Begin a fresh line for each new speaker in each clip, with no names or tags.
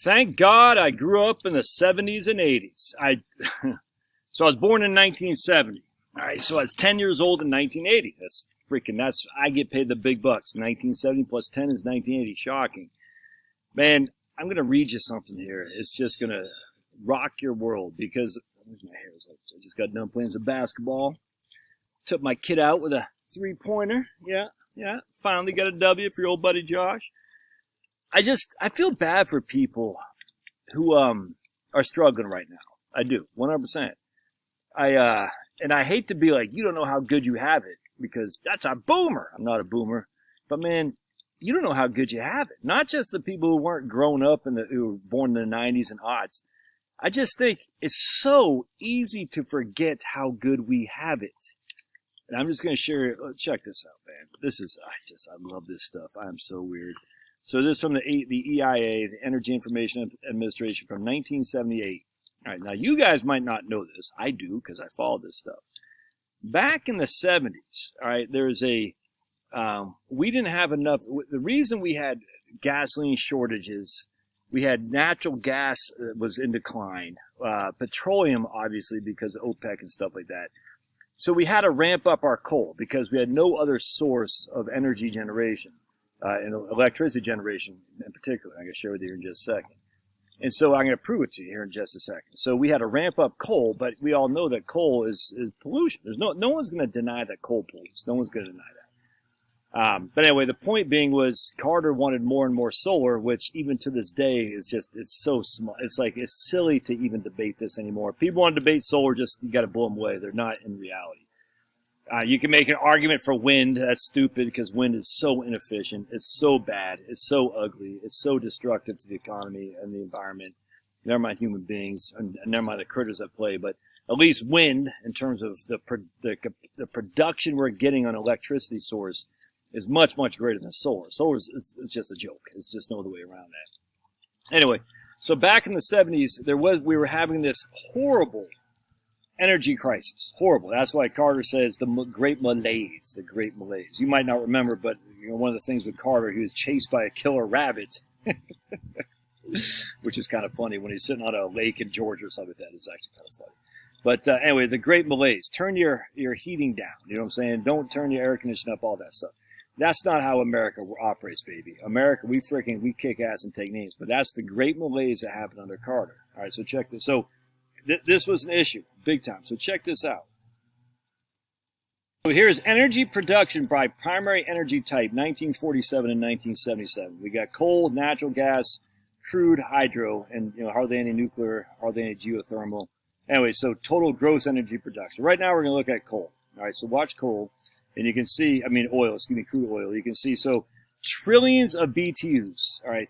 Thank God I grew up in the 70s and 80s. So I was born in 1970. All right, so I was 10 years old in 1980. I get paid the big bucks. 1970 plus 10 is 1980. Shocking. Man, I'm going to read you something here. It's just going to rock your world because, where's my hair? I just got done playing some basketball. Took my kid out with a three-pointer. Yeah. Finally got a W for your old buddy Josh. I feel bad for people who are struggling right now. I do, 100%. And I hate to be like, you don't know how good you have it, because that's a boomer. I'm not a boomer. But man, you don't know how good you have it. Not just the people who weren't grown up who were born in the 90s and aughts. I just think it's so easy to forget how good we have it. And I'm just going to share, check this out, man. I love this stuff. I'm so weird. So this is from the EIA, the Energy Information Administration, from 1978. All right, now you guys might not know this. I do, because I follow this stuff. Back in the 70s, all right, we didn't have enough. The reason we had gasoline shortages, we had natural gas was in decline, petroleum, obviously, because of OPEC and stuff like that. So we had to ramp up our coal because we had no other source of energy generation, and electricity generation in particular. I'm going to share with you in just a second. And so I'm going to prove it to you here in just a second. So we had to ramp up coal, but we all know that coal is pollution. There's no one's going to deny that coal pollutes. No one's going to deny that. But anyway, the point being was Carter wanted more and more solar, which even to this day is it's so small. It's silly to even debate this anymore. People want to debate solar, you got to blow them away. They're not in reality. You can make an argument for wind. That's stupid because wind is so inefficient. It's so bad. It's so ugly. It's so destructive to the economy and the environment. Never mind human beings, and never mind the critters that play. But at least wind, in terms of the production we're getting on electricity source, is much, much greater than solar. Solar is just a joke. It's just no other way around that. Anyway, so back in the 70s, we were having this horrible energy crisis. Horrible. That's why Carter says the great malaise. The great malaise. You might not remember, but one of the things with Carter, he was chased by a killer rabbit, which is kind of funny when he's sitting on a lake in Georgia or something like that. It's actually kind of funny. But anyway, the great malaise. Turn your heating down. You know what I'm saying? Don't turn your air conditioning up, all that stuff. That's not how America operates, baby. America, we kick ass and take names. But that's the great malaise that happened under Carter. All right, so check this. So this was an issue, big time. So check this out. So here's energy production by primary energy type, 1947 and 1977. We got coal, natural gas, crude, hydro, and hardly any nuclear, hardly any geothermal. Anyway, so total gross energy production. Right now we're going to look at coal. All right, so watch coal. And you can see, crude oil. You can see, so trillions of BTUs. All right,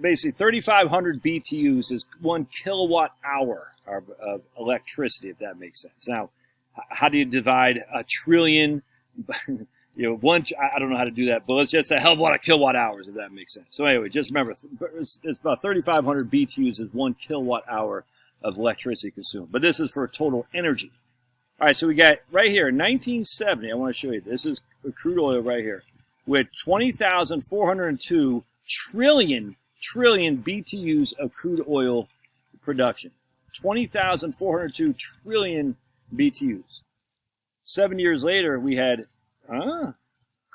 basically 3,500 BTUs is 1 kilowatt hour of electricity, if that makes sense. Now, how do you divide a trillion? I don't know how to do that, but let's just say a hell of a lot of kilowatt hours, if that makes sense. So anyway, just remember, it's about 3,500 BTUs is 1 kilowatt hour of electricity consumed. But this is for total energy. All right, so we got right here, 1970. I want to show you. This is crude oil right here, with 20,402 trillion BTUs of crude oil production. 20,402 trillion BTUs. 7 years later, we had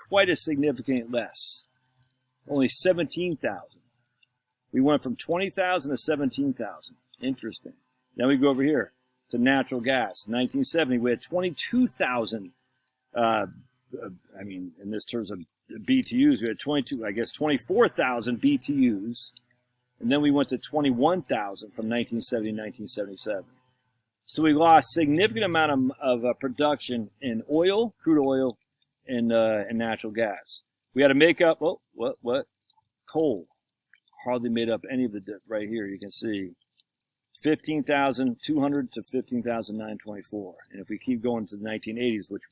quite a significant less, only 17,000. We went from 20,000 to 17,000. Interesting. Now we go over here to natural gas. 1970, we had 22,000, in this terms of BTUs, we had 24,000 BTUs. And then we went to 21,000 from 1970 to 1977. So we lost significant amount of production in oil, crude oil, and natural gas. We had to make up, coal. Hardly made up any of the, right here, you can see. 15,200 to 15,924. And if we keep going to the 1980s, which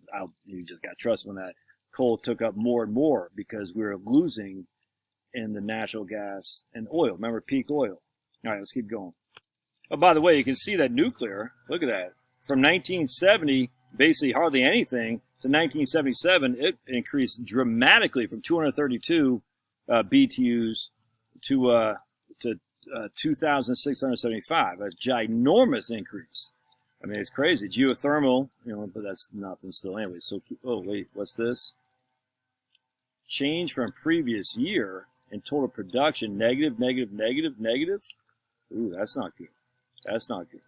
you just got to trust me on that, coal took up more and more because we were losing in the natural gas and oil. Remember peak oil. All right, let's keep going. Oh, by the way, you can see that nuclear, look at that. From 1970, basically hardly anything, to 1977, it increased dramatically from 232 BTUs to 2,675. A ginormous increase. I mean, it's crazy. Geothermal, but that's nothing still anyway. So, oh wait, what's this? Change from previous year in total production, negative. Ooh, that's not good. That's not good.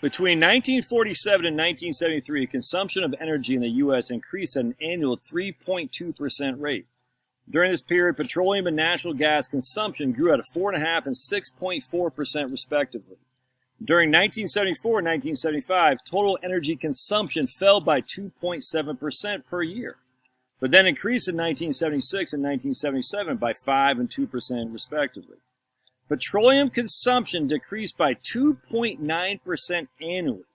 Between 1947 and 1973, consumption of energy in the U.S. increased at an annual 3.2% rate. During this period, petroleum and natural gas consumption grew at a 4.5% and 6.4% respectively. During 1974 and 1975, total energy consumption fell by 2.7% per year, but then increased in 1976 and 1977 by 5% and 2% respectively. Petroleum consumption decreased by 2.9% annually,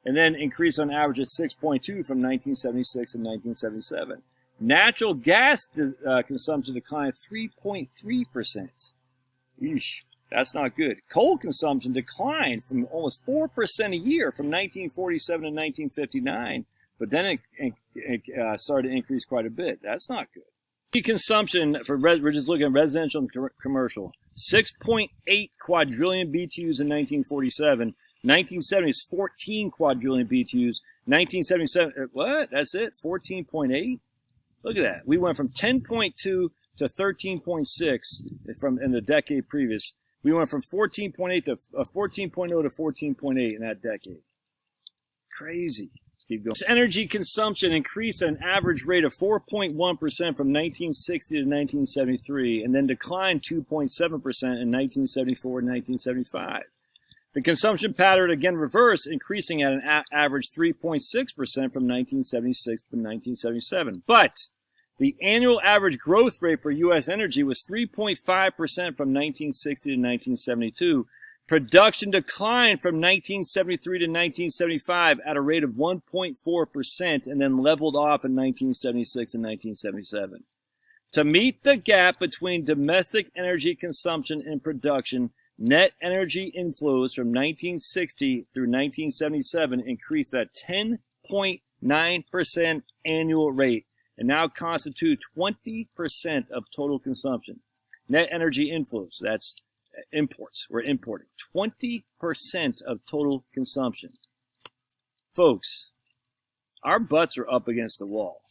and then increased on average at 6.2% from 1976 and 1977. Natural gas consumption declined 3.3%. Eesh, that's not good. Coal consumption declined from almost 4% a year from 1947 to 1959, but then it started to increase quite a bit. That's not good. Consumption for we're just looking at residential and commercial. 6.8 quadrillion BTUs in 1947. 1970 is 14 quadrillion BTUs. 1977, what? That's it? 14.8? Look at that. We went from 10.2 to 13.6 from in the decade previous. We went from 14.8 to 14.0 to 14.8 in that decade. Crazy. Keep going. Energy consumption increased at an average rate of 4.1% from 1960 to 1973, and then declined 2.7% in 1974 and 1975. The consumption pattern again reversed, increasing at an average 3.6% from 1976 to 1977. But the annual average growth rate for U.S. energy was 3.5% from 1960 to 1972. Production declined from 1973 to 1975 at a rate of 1.4% and then leveled off in 1976 and 1977. To meet the gap between domestic energy consumption and production, net energy inflows from 1960 through 1977 increased at 10.9% annual rate and now constitute 20% of total consumption. Net energy inflows, that's imports. We're importing 20% of total consumption. Folks, our butts are up against the wall.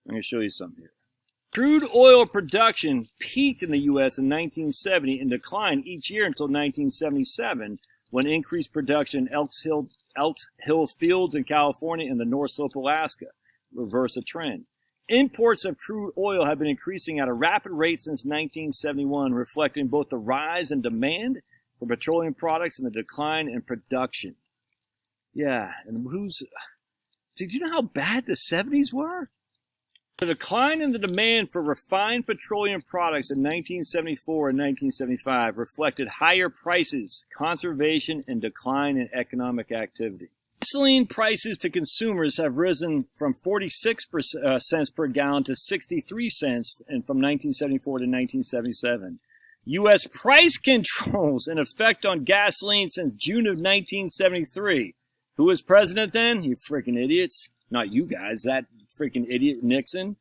I'm going to show you something here. Crude oil production peaked in the U.S. in 1970 and declined each year until 1977, when increased production in Elk Hill fields in California and the North Slope, Alaska, reversed a trend. Imports of crude oil have been increasing at a rapid rate since 1971, reflecting both the rise in demand for petroleum products and the decline in production. Yeah, and did you know how bad the 70s were? The decline in the demand for refined petroleum products in 1974 and 1975 reflected higher prices, conservation, and decline in economic activity. Gasoline prices to consumers have risen from 46 cents per gallon to 63 cents from 1974 to 1977. U.S. price controls in effect on gasoline since June of 1973. Who was president then? You freaking idiots. Not you guys, that freaking idiot Nixon.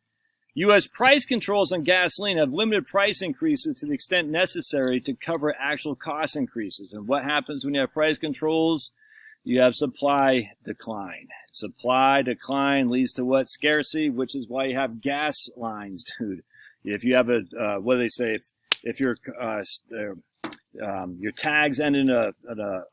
U.S. price controls on gasoline have limited price increases to the extent necessary to cover actual cost increases. And what happens when you have price controls? You have supply decline. Supply decline leads to what? Scarcity, which is why you have gas lines, dude. If you have what do they say? If your tags end in an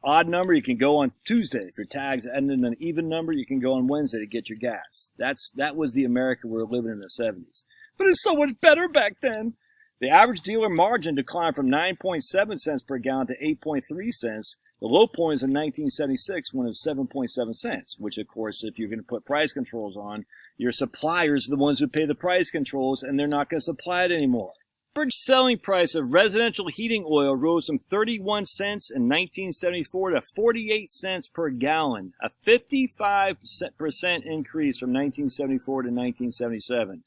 odd number, you can go on Tuesday. If your tags end in an even number, you can go on Wednesday to get your gas. That was the America we were living in the 70s. But it's so much better back then. The average dealer margin declined from 9.7 cents per gallon to 8.3 cents. The low point is in 1976 when it was 7.7 cents, which, of course, if you're going to put price controls on, your suppliers are the ones who pay the price controls, and they're not going to supply it anymore. The average selling price of residential heating oil rose from 31 cents in 1974 to 48 cents per gallon, a 55% increase from 1974 to 1977.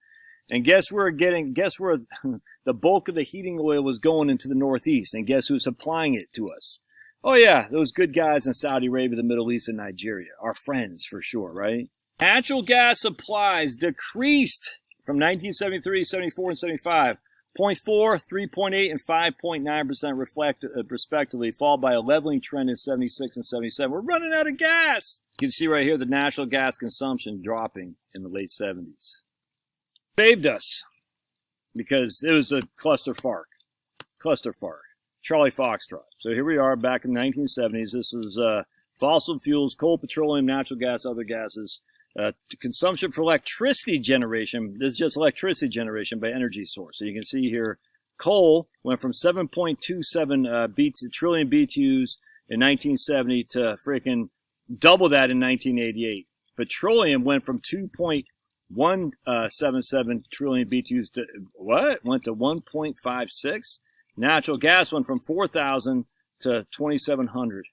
And guess where the bulk of the heating oil was going into the Northeast, and guess who's supplying it to us? Oh yeah, those good guys in Saudi Arabia, the Middle East, and Nigeria. Our friends, for sure, right? Natural gas supplies decreased from 1973, 74, and 75, 0.4, 3.8, and 5.9% respectively, followed by a leveling trend in 76 and 77. We're running out of gas. You can see right here the natural gas consumption dropping in the late 70s. Saved us because it was a cluster fart. Charlie Foxtrot. So here we are back in the 1970s. This is fossil fuels, coal, petroleum, natural gas, other gases. Consumption for electricity generation. This is just electricity generation by energy source. So you can see here, coal went from 7.27 trillion BTUs in 1970 to freaking double that in 1988. Petroleum went from 2.177 trillion BTUs to what? Went to 1.56. Natural gas went from 4,000 to 2,700.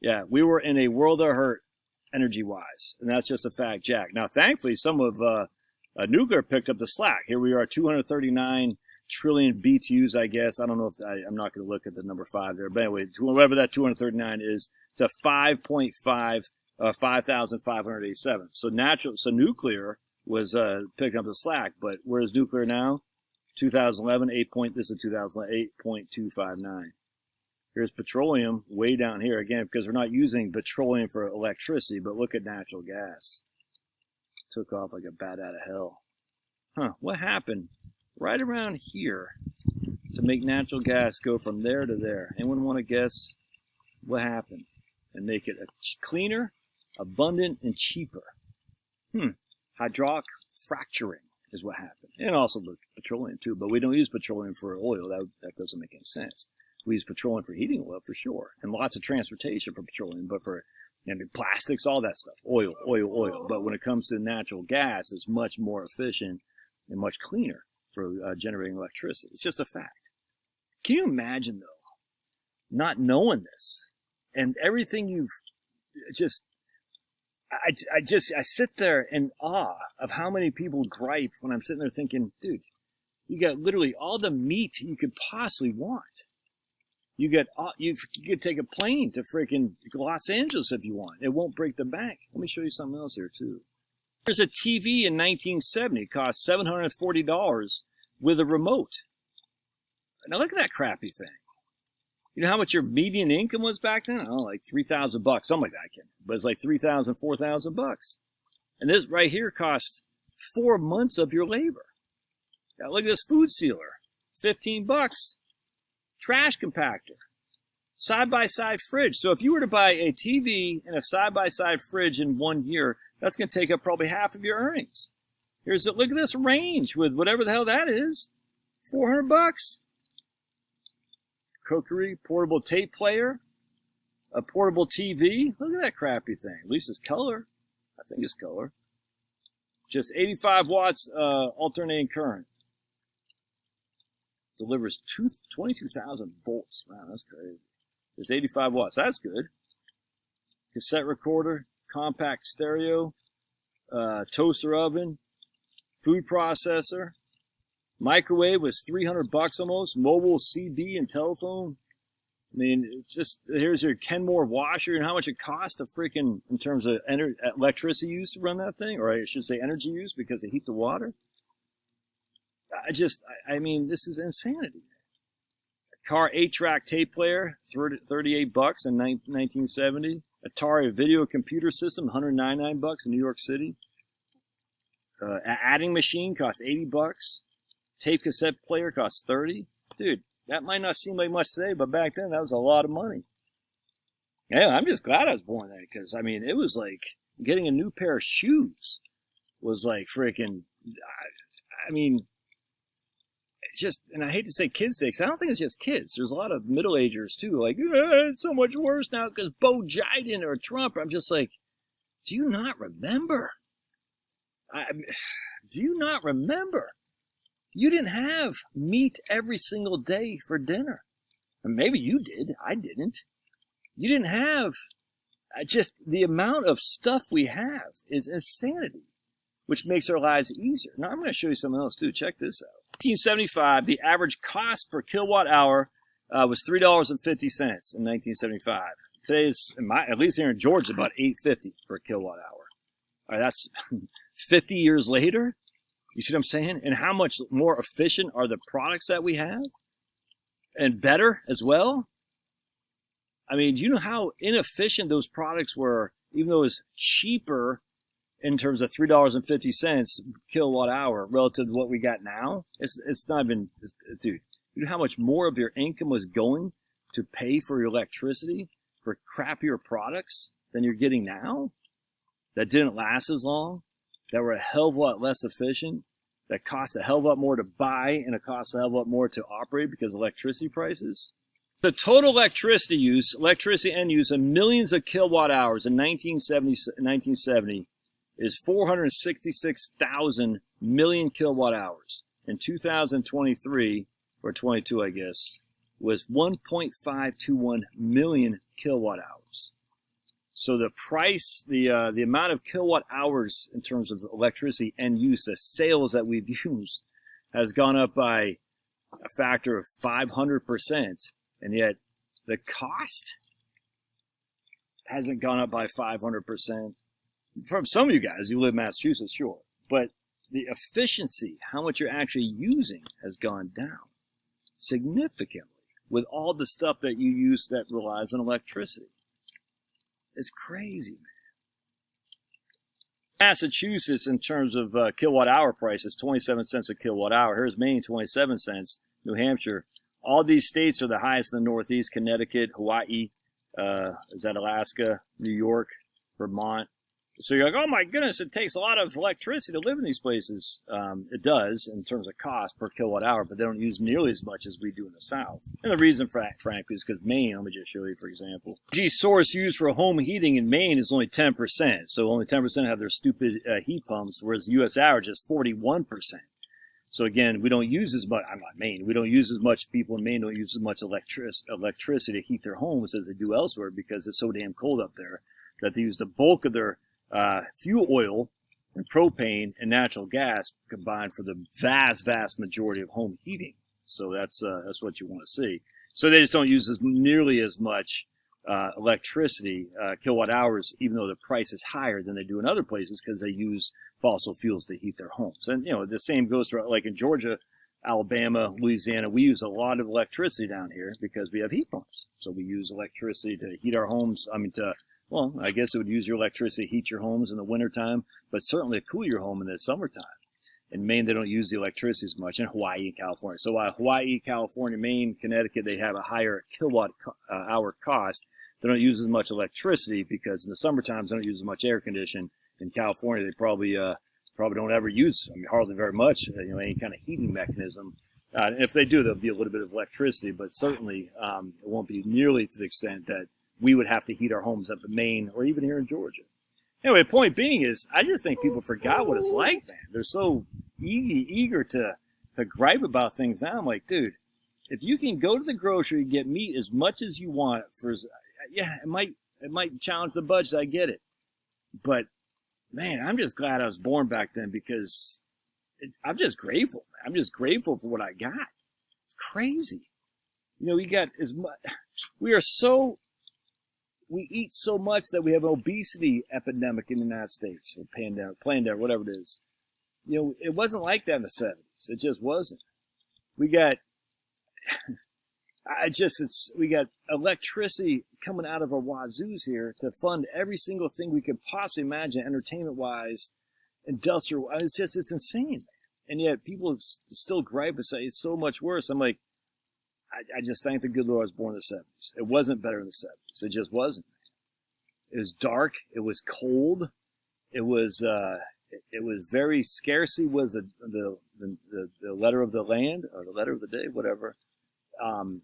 Yeah, we were in a world of hurt energy-wise, and that's just a fact, Jack. Now, thankfully, some of nuclear picked up the slack. Here we are, 239 trillion BTUs, I guess. I don't know if I'm not going to look at the number 5 there, but anyway, whatever that 239 is, to 5,587. So nuclear was picking up the slack, but where's nuclear now? 2011, this is 2008, 8.259. Here's petroleum way down here, again, because we're not using petroleum for electricity, but look at natural gas. Took off like a bat out of hell. Huh, what happened right around here to make natural gas go from there to there? Anyone want to guess what happened and make it cleaner, abundant, and cheaper? Hydraulic fracturing is what happened. And also petroleum too, but we don't use petroleum for oil. That doesn't make any sense. We use petroleum for heating oil for sure, and lots of transportation for petroleum, but for plastics, all that stuff, oil. But when it comes to natural gas, it's much more efficient and much cleaner for generating electricity. It's just a fact. Can you imagine though, not knowing this and everything you've just? I sit there in awe of how many people gripe when I'm sitting there thinking, dude, you got literally all the meat you could possibly want. You could take a plane to freaking Los Angeles if you want. It won't break the bank. Let me show you something else here too. There's a TV in 1970. It cost $740 with a remote. Now look at that crappy thing. You know how much your median income was back then? Oh, like $3,000, something like that. But it's like $3,000, $4,000. And this right here costs 4 months of your labor. Now look at this food sealer, $15. Trash compactor, side-by-side fridge. So if you were to buy a TV and a side-by-side fridge in 1 year, that's going to take up probably half of your earnings. Look at this range with whatever the hell that is, $400. Cookery, portable tape player, a portable TV. Look at that crappy thing. At least it's color. I think it's color. Just 85 watts alternating current. Delivers 22,000 volts. Wow, that's crazy. There's 85 watts. That's good. Cassette recorder, compact stereo, toaster oven, food processor. Microwave was $300 almost. Mobile CB and telephone. I mean, it's just, here's your Kenmore washer and how much it costs to freaking, in terms of electricity use to run that thing, or I should say energy use because they heat the water. I mean, this is insanity. A car 8-track tape player, $38 in 1970. Atari video computer system, $199 in New York City. Adding machine costs $80. Tape cassette player costs $30. Dude, that might not seem like much today, but back then that was a lot of money. Yeah, I'm just glad I was born then, because I mean, it was like getting a new pair of shoes was like freaking. I mean, it's just, and I hate to say kids' because I don't think it's just kids. There's a lot of middle-agers too, like it's so much worse now because Bo Biden or Trump. I'm just like, do you not remember? Do you not remember? You didn't have meat every single day for dinner. And maybe you did. I didn't. You didn't have, just the amount of stuff we have is insanity, which makes our lives easier. Now, I'm going to show you something else, too. Check this out. 1975, the average cost per kilowatt hour was $3.50 in 1975. Today is, at least here in Georgia, about $8.50 per kilowatt hour. All right, that's 50 years later. You see what I'm saying? And how much more efficient are the products that we have? And better as well? I mean, do you know how inefficient those products were, even though it was cheaper in terms of $3.50 kilowatt hour relative to what we got now? It's not even, dude, you know how much more of your income was going to pay for your electricity for crappier products than you're getting now? That didn't last as long, that were a hell of a lot less efficient, that cost a hell of a lot more to buy, and it costs a hell of a lot more to operate because of electricity prices. The total electricity end use of millions of kilowatt hours in 1970 is 466,000 million kilowatt hours. In 2023, or 22, I guess, was 1.521 million kilowatt hours. So the price, the amount of kilowatt hours in terms of electricity end use, the sales that we've used, has gone up by a factor of 500%. And yet the cost hasn't gone up by 500%. From some of you guys who live in Massachusetts, sure. But the efficiency, how much you're actually using, has gone down significantly with all the stuff that you use that relies on electricity. It's crazy, man. Massachusetts, in terms of kilowatt hour prices, 27 cents a kilowatt hour. Here's Maine, 27 cents. New Hampshire. All these states are the highest in the Northeast: Connecticut, Hawaii, is that Alaska, New York, Vermont. So you're like, oh my goodness, it takes a lot of electricity to live in these places. It does in terms of cost per kilowatt hour, but they don't use nearly as much as we do in the South. And the reason, frankly, is because Maine, let me just show you, for example. Energy source used for home heating in Maine is only 10%. So only 10% have their stupid heat pumps, whereas the U.S. average is 41%. So again, we don't use as much, I'm not Maine, we don't use as much, people in Maine don't use as much electricity to heat their homes as they do elsewhere because it's so damn cold up there that they use the bulk of their fuel oil and propane and natural gas combined for the vast majority of home heating. So that's what you want to see. So they just don't use nearly as much electricity, kilowatt hours, even though the price is higher than they do in other places because they use fossil fuels to heat their homes. And, you know, the same goes for, like in Georgia, Alabama, Louisiana. We use a lot of electricity down here because we have heat pumps. So we use electricity to heat our homes. Well, I guess it would use your electricity to heat your homes in the wintertime, but certainly to cool your home in the summertime. In Maine, they don't use the electricity as much. In Hawaii and California. So while Hawaii, California, Maine, Connecticut, they have a higher kilowatt hour cost, they don't use as much electricity because in the summertime, they don't use as much air conditioning. In California, they probably don't ever use, hardly very much, any kind of heating mechanism. And if they do, there'll be a little bit of electricity, but certainly it won't be nearly to the extent that we would have to heat our homes up in Maine or even here in Georgia. Anyway, the point being is, I just think people forgot what it's like, man. They're so eager to gripe about things now. I'm like, dude, if you can go to the grocery and get meat as much as you want for, yeah, it might challenge the budget. I get it, but man, I'm just glad I was born back then because I'm just grateful. I'm just grateful for what I got. It's crazy. We got as much. We eat so much that we have an obesity epidemic in the United States, or pandemic, whatever it is. It wasn't like that in the 70s. It just wasn't. We got electricity coming out of our wazoos here to fund every single thing we could possibly imagine, entertainment-wise, industrial. It's insane. And yet people still gripe and say it's so much worse. I'm like, I just thank the good Lord I was born in the 70s. It wasn't better in the 70s. It just wasn't. It was dark. It was cold. It was very scarcity was the letter of the land or the letter of the day, whatever. And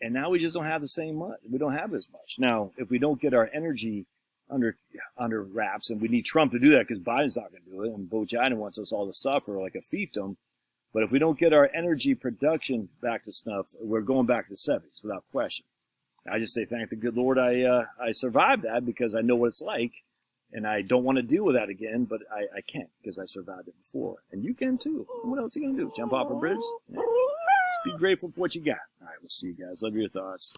now we just don't have the same much. We don't have as much. Now, if we don't get our energy under wraps, and we need Trump to do that because Biden's not going to do it, and Beau Biden wants us all to suffer like a fiefdom. But if we don't get our energy production back to snuff, we're going back to the 70s without question. I just say thank the good Lord I survived that because I know what it's like, and I don't want to deal with that again, but I can't because I survived it before. And you can too. What else are you going to do? Jump off a bridge? Yeah. Just be grateful for what you got. All right, we'll see you guys. Love your thoughts.